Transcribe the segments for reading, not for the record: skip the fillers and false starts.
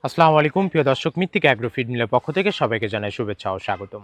আসসালামু আলাইকুম প্রিয় দর্শক, মৃত্তিকা অ্যাগ্রো ফিড মিলের পক্ষ থেকে সবাইকে জানাই শুভেচ্ছা ও স্বাগতম।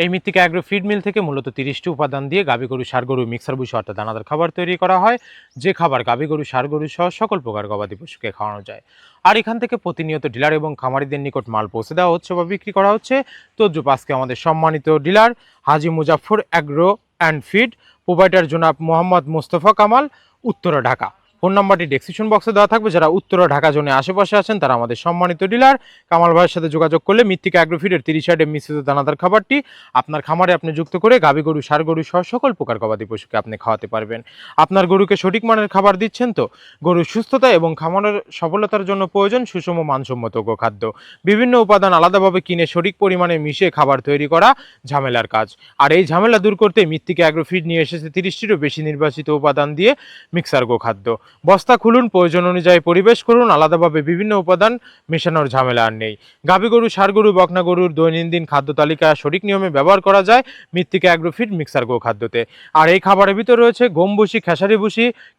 এই মৃত্তিকা অ্যাগ্রো ফিড মিল থেকে মূলত 30টি উপাদান দিয়ে গাভী গরু ষাঁড় গরু মিক্সার ভুসি অর্থাৎ দানাদার খাবার তৈরি করা হয়, যে খাবার গাভী গরু ষাঁড় গরু সহ সকল প্রকার গবাদি পশুকে খাওয়ানো যায়। আর এখান থেকে প্রতিনিয়ত ডিলার এবং খামারিদের নিকট মাল পৌঁছে দেওয়া হচ্ছে বা বিক্রি করা হচ্ছে। তদ্রুপ আজকে আমাদের সম্মানিত dealer Haji Muzaffar agro and feed provider জনাব মোহাম্মদ মোস্তফা কামাল, উত্তরা, ঢাকা। ফোন নাম্বারটি ডেসক্রিপশন বক্সে দেওয়া থাকবে। যারা উত্তরা ঢাকা জোনে আশেপাশে আছেন তারা আমাদের সম্মানিত ডিলার কামাল ভাইয়ের সাথে যোগাযোগ করলে মৃত্তিকা অ্যাগ্রোফিডের 30 মিশ্রিত দানাদার খাবারটি আপনার খামারে আপনি যুক্ত করে গাভী গরু ষাঁড় গরু সহ সকল প্রকার গবাদি পশুকে আপনি খাওয়াতে পারবেন। আপনার গরুকে সঠিক মানের খাবার দিচ্ছেন তো? গরুর সুস্থতা এবং খামারের সফলতার জন্য প্রয়োজন সুষম মানসম্মত গোখাদ্য। বিভিন্ন উপাদান আলাদাভাবে কিনে সঠিক পরিমাণে মিশিয়ে খাবার তৈরি করা ঝামেলার কাজ। আর এই ঝামেলা দূর করতে মৃত্তিকা অ্যাগ্রোফিড নিয়ে এসেছে 30টিরও বেশি নির্বাচিত উপাদান দিয়ে মিক্সার গোখাদ্য। বস্তা খুলুন, প্রয়োজন অনুযায়ী পরিবেশ করুন, আলাদাভাবে বিভিন্ন উপাদান মেশানোর ঝামেলা আর নেই। গাভী গরু ষাঁড় গরু বকনা গরুর দৈনন্দিন খাদ্য তালিকা সঠিক নিয়মে ব্যবহার করা যায় মৃত্তিকা অ্যাগ্রোফিড মিক্সার গোখাদ্যতে। আর এই খাবারের ভিতরে রয়েছে গম ভুসি,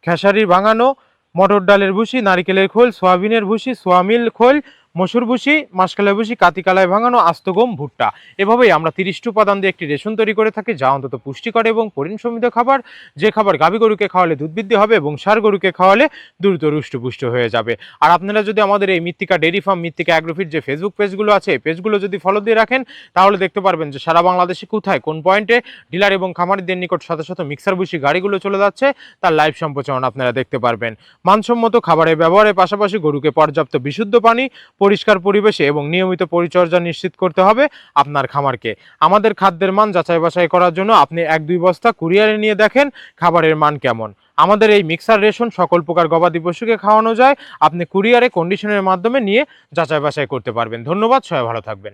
খেসারি ভাঙানো, মটর ডালের ভুসি, নারিকেলের খোল, সয়াবিনের ভুসি, সোয়ামিল খোল, মসুর ভুসি, মাসকালাই ভুসি, কাতিকালায় ভাঙানো, আস্ত গম, ভুট্টা। এভাবেই আমরা 30টি উপাদান দিয়ে একটি রেশন তৈরি করে থাকি, যা অন্তত পুষ্টিকর এবং পরিণ সমৃদ্ধ খাবার। যে খাবার গাভী গরুকে খাওয়ালে দুধ বৃদ্ধি হবে এবং ষাঁড় গরুকে খাওয়ালে দ্রুত রুষ্টপুষ্ট হয়ে যাবে। আর আপনারা যদি আমাদের এই মৃত্তিকা ডেইরি ফার্ম, মৃত্তিকা অ্যাগ্রোফিড যে ফেসবুক পেজগুলো আছে, এই পেজগুলো যদি ফলো দিয়ে রাখেন তাহলে দেখতে পারবেন যে সারা বাংলাদেশে কোথায় কোন পয়েন্টে ডিলার এবং খামারিদের নিকট শত শত মিক্সার ভুসি গাড়িগুলো চলে যাচ্ছে, তার লাইভ সম্প্রচারণ আপনারা দেখতে পারবেন। মানসম্মত খাবারের ব্যবহারের পাশাপাশি গরুকে পর্যাপ্ত বিশুদ্ধ পানি, পরিষ্কার পরিবেশে এবং নিয়মিত পরিচর্যা নিশ্চিত করতে হবে আপনার খামারকে। আমাদের খাদ্যের মান যাচাই বাছাই করার জন্য আপনি 1-2 বস্তা কুরিয়ারে নিয়ে দেখেন খাবারের মান কেমন। আমাদের এই মিক্সার রেশন সকল প্রকার গবাদি পশুকে খাওয়ানো যায়। আপনি কুরিয়ারে কন্ডিশনের মাধ্যমে নিয়ে যাচাই বাছাই করতে পারবেন। ধন্যবাদ, সবাই ভালো থাকবেন।